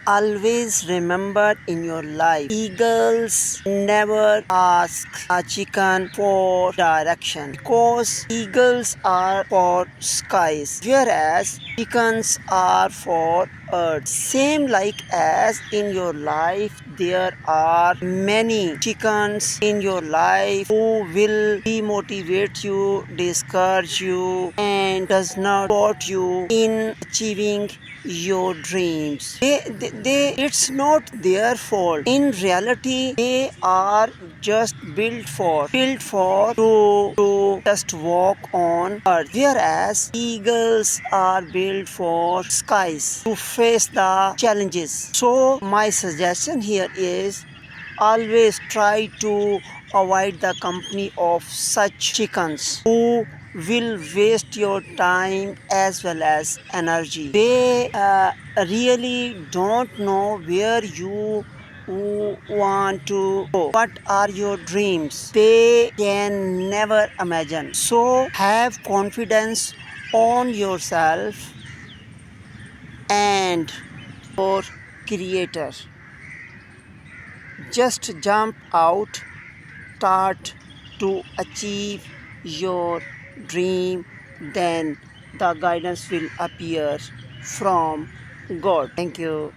Always remember in your life, eagles never ask a chicken for direction because eagles are for skies, whereas chickens are for earth. Same like as in your life, there are many chickens in your life who will demotivate you, discourage you, and does not support you in achieving your dreams. It's not their fault. In reality, they are just built for to just walk on earth, whereas eagles are built for skies to face the challenges. So my suggestion here is always try to avoid the company of such chickens who will waste your time as well as energy. They really don't know where you want to go. What are your dreams? They can never imagine. So have confidence on yourself and your creator. Just jump out, start to achieve your dream, then the guidance will appear from God. Thank you.